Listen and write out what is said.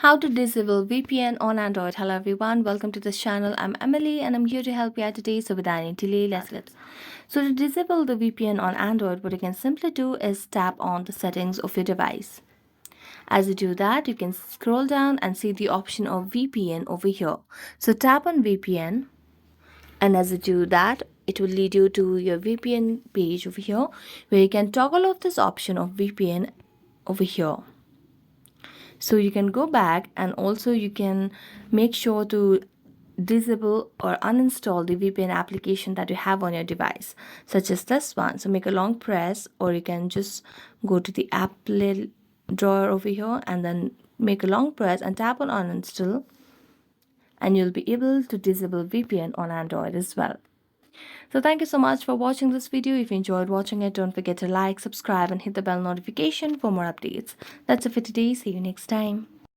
How to disable VPN on Android. Hello everyone, welcome to this channel. I'm Emily and I'm here to help you out today. So without any delay, let's get. So to disable the VPN on Android, what you can simply do is tap on the settings of your device. As you do that, you can scroll down and see the option of VPN over here. So tap on VPN, and as you do that, it will lead you to your VPN page over here where you can toggle off this option of VPN over here. So you can go back and also you can make sure to disable or uninstall the VPN application that you have on your device, such as this one. So make a long press, or you can just go to the app little drawer over here and then make a long press and tap on uninstall, and you'll be able to disable VPN on Android as well. So thank you so much for watching this video. If you enjoyed watching it, don't forget to like, subscribe and hit the bell notification for more updates. That's it for today. See you next time.